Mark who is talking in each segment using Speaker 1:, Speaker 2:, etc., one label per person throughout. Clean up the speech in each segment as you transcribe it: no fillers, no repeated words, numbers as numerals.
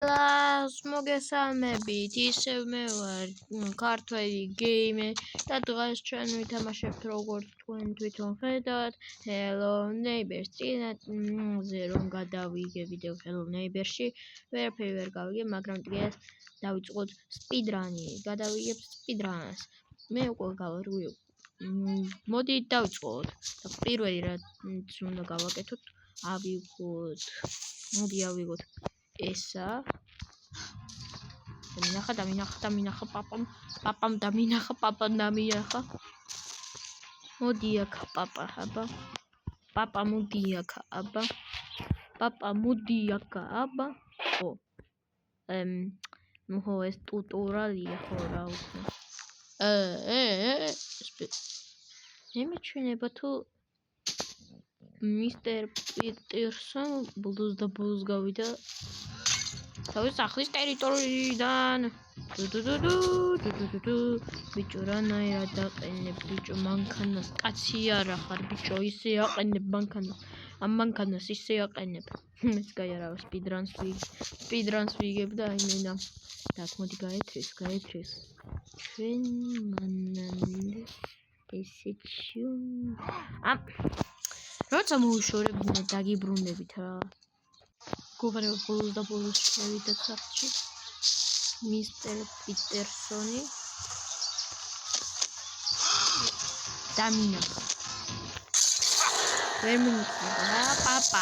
Speaker 1: მოგესალმებით, ისევ მე ვარ ქართველი გეიმერი და დღეს ჩვენ ვითამაშებთ როგორც თქვენ თვითონ ხედავთ Hello Neighbors წინაზე რომ გადავიგე ვიდეო Hello Neighbors-ში ვერაფერი ვერ გავიგე, მაგრამ დღეს დავიწყოთ სპიდრანი, გადავიგებ სპიდრანს. მე უკვე გავარკვიე. მოდი დავიწყოთ და პირველი რაც უნდა გავაკეთოთ, ავიღოთ ესა დამინახა პაპამ დამინახა მოდი აქ პაპა მოდი აქ ნუ ხო ეს ტუტურალია ხო რა უკვე ემეჩვენება თუ მისტერ პიტერსონ ბულდოზ გავიდა თავის სახლის ტერიტორიიდან ბიჭო რანაირად დაყენებ ბიჭო მანქანას კაცი არა ხარ ბიჭო ისე აყენებ მანქანას ამ მანქანას ისე აყენებ მეც გაიარა სპიდრანს ვიგებ და იმენა და მოდი გაეთრეს ჩვენ მანამდე ესეჩი როცა მოუშორებდნენ დაგიბრუნდებით რა გუბრეო ბოლოს შევიდა სახლში მისტერ პიტერსონი დამინახა ვერ მიიწვია პაპა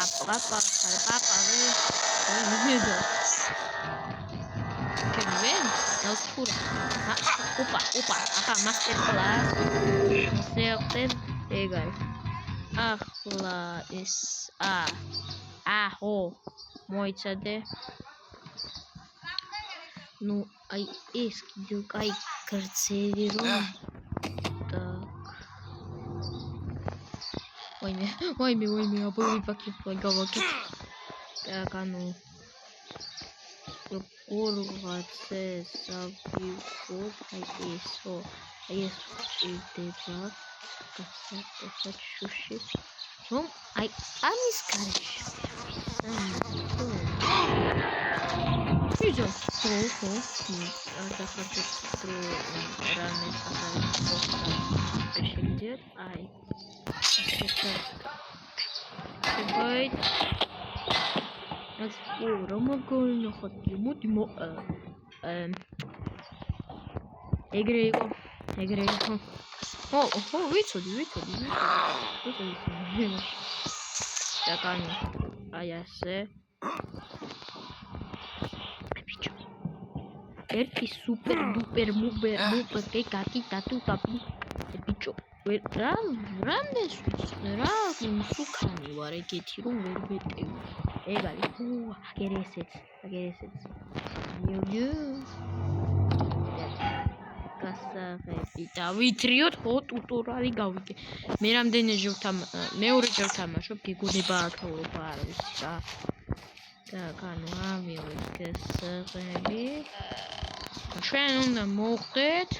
Speaker 1: ვიდეო კენ დასხურა ოპა ახლა მასტერ კლას სერტენ ეგარ ახლა ეს აჰო მოიცადე ну აი ეს კიდევ კაი გრძელი რომ так ვაიმე აბოლი პაკეტი გავაკეთე так ანუ ორღაცე საბიუხოთ აი ესო აი ეს ჭირდება გასაკეთოთ შუში რომ აი ამის გარეშე ვიძო ხო და ხარჯო რამეს შეიძლება აი Right. Let's go. I'm going to hot you. Moody mo. Egrego. Oh, wait. Ya can. Ya sé. Bicho. Erki super duper muber que gatita tu tapi. Bicho. რამეს რა მსუქანი ვარ ეგეთი რომ ვერ ვეტევი ეგ არის აგერესეც გასაღები დავითრიოთ ხო ტუტურალი გავიგე მე მეორეჯერ ვთამაშობ გიგონება ათაურობა არ ვიცი რა და ანუ ამივით გასაღები ჩვენ უნდა მოხდეთ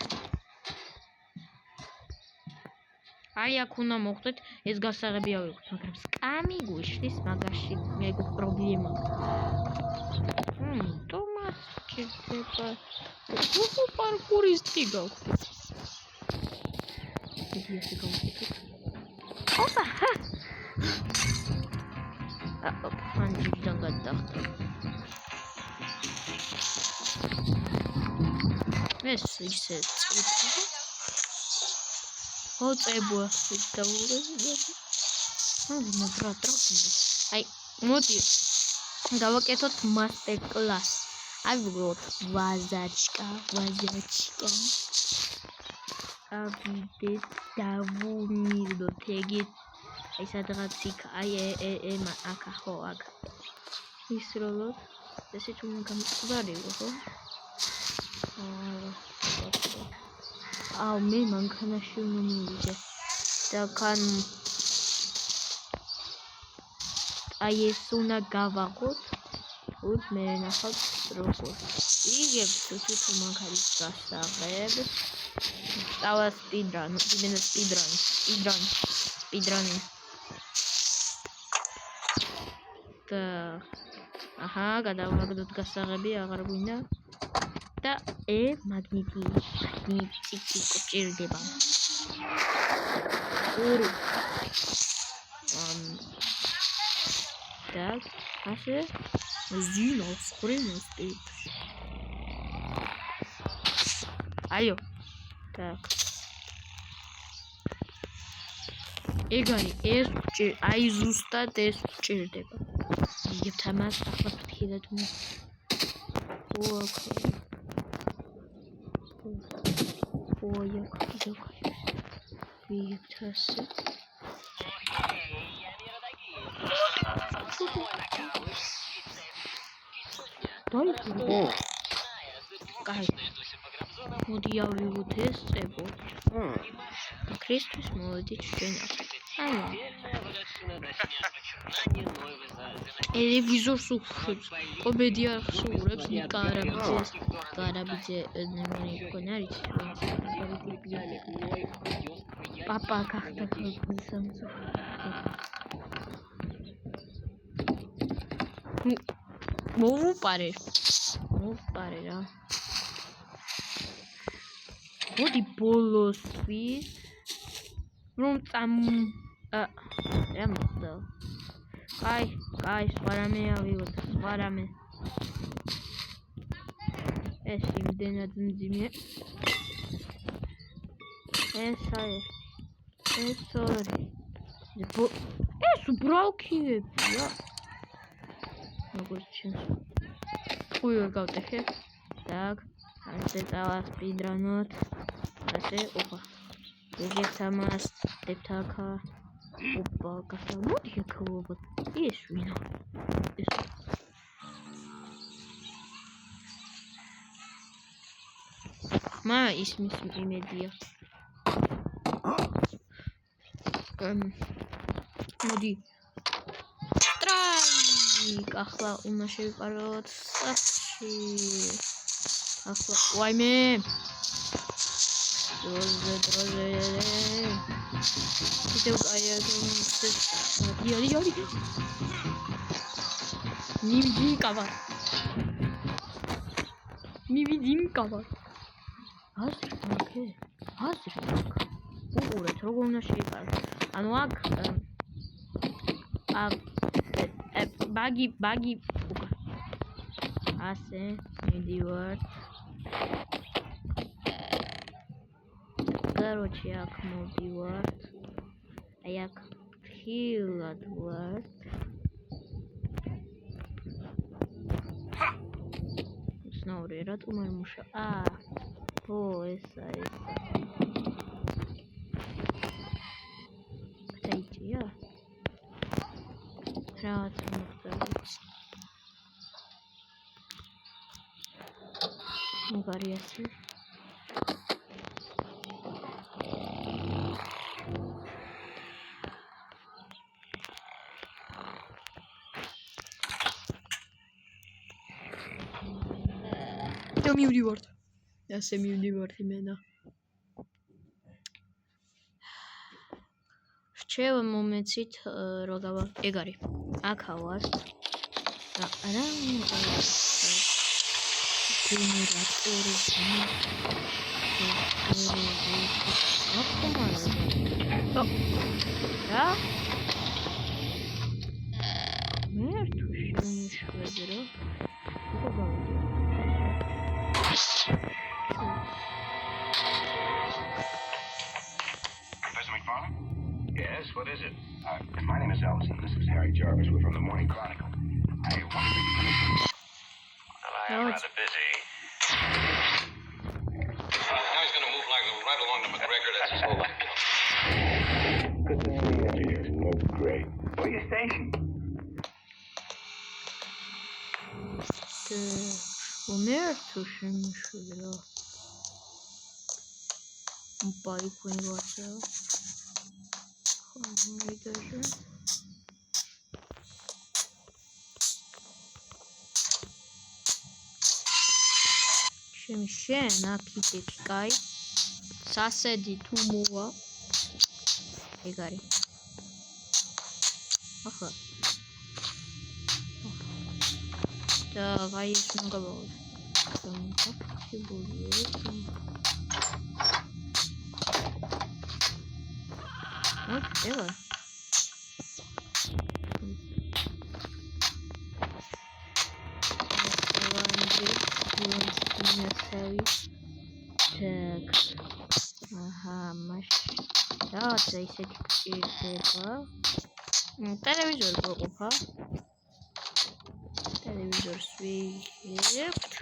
Speaker 1: აი აქ უნდა მოხდეთ ეს გასაღები ავიღოთ მაგრამ სკამი გვიშლის მაგაში მეგო პრობლემა თომას ჭირდება უხო პარკურისტი გავხდით იგი ესე გავხდით ოპა ფანჯიდან გადახდა ეს ისე წვითი ოწებოა დავურე აი მოდი გავაკეთოთ მასტერ კლას ავიღოთ ვაზაჩკა ავიდეთ დავუნილდოთ ეგეთ აი სადღაც იქ აი ემა აქ ხო აქ ისროლოთ ესე თუ გამწვდარიო ხო აუ მე მანქანაში უნდა მივიდე და კან აი ეს უნდა გავაღოთ უდ მე ნახავთ როგორ იგებ თუ მანქანის გასაღებს დავა სპიდრანი და აჰა, გადავაგდოთ გასაღები, აღარ გვინდა. და მაგნიტი ჭირდება. ორი. Так, ასე ზინოს ხრინოს ტიპს. აიო. Так. ეგარი ეს აი ზუსტად ეს ჭირდება. იგებთ ამას ახლა ფრთხილად მო. ой, как იგებთ ასე. კაი. მოდი ავიღოთ ეს წებო. ქრისტეს მოდით ჩვენ. Televizors uğraşıyoruz. Komedi uğraşıyoruz. Karabize önlemini koyarız. Papa kahta kılmışsınız. Movu pare ya. Modi bolos biz. Rum tam Remda. Kay, svarame avიღოთ, svarame. ეს იმდენად მძიმე. ეს ორი. ეს უბრალკიებია. როგორც ჩენს. უი ვერ გავტეხე. Так, ასე წავასპიდრანოთ. ასე, ოპა. იგებთ ამას, დებთ აქა. Опа, какая модная колоба. Есть вино. Мама и смысл имедия. Моди. Странник. Ахла умаши парот. Саши. Ахла. Вайме. Друзья. Идём, Яли. Не видим кого. Азыр. Ура, другого нашли. Ануак. Баги. Асе, медиор. Короче, як модивард. А як хиладвард. Снова рад умер муша. Эса. Кстати, я. Рад смотреть. Вариации. Мивдивард. Я мивдивард именно. Вчера моментит рогава эгари. Акавас.
Speaker 2: Yes, what is it? My name is Ellison. This is Harry Jarvis. We're from the Morning Chronicle. I wanted to finish. Well, I am rather busy. Now he's going to move right along to McGregor. That's his whole life. Good to see you here. Oh, great. Where are you stationed?
Speaker 1: შენ აქიტეკი კაი სასედი თუ მოვა ეგ არის ახლა და აი ეს მოგაბოლოთ. Ela. Так. Ага, маш. Да, це ისეთი ტელევიზორი გვეყოფა. ტელევიზორს ვიღებთ.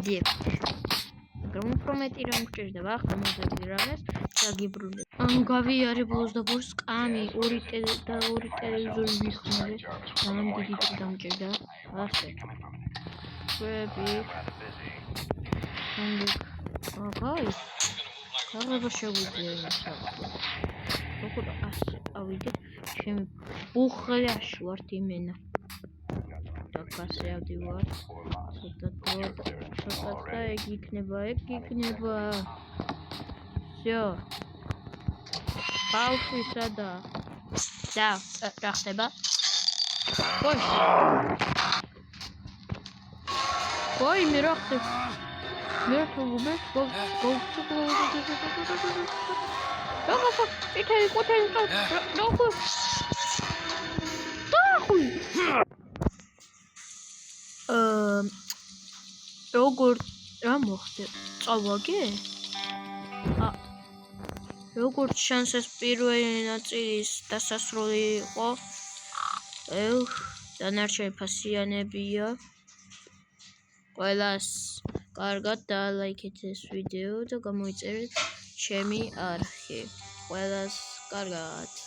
Speaker 1: დიახ. Პრომეტი რომ გჭირდება ხმობები რამეს დაგიბრუნებ. გავიარებულოს და ბორს კამი ორი ტელევიზორი ვიხმობე. ძალიან დიდი დრო დამჭირდა. ასე. კვები. აი. კარგად შეგვიძლია იმასა. როგორ ასე ავიდე ჩემი უხლაში ვართ იმენა. და ასე ავდივარ. ცოტა ეგ იქნება. Всё. ბავშვი სადა? და რა ხდება? Ой, მე რა ხდება? მე თუგუბე როგორ რა მოხდა? წავაგე? როგორც შანს ეს პირველი ნაწილის დასასრული იყო. დანარჩენი ფასიანებია. ყველას კარგად დაალაიქეთ ეს ვიდეო და გამოიწერეთ ჩემი არხი. ყველას კარგად.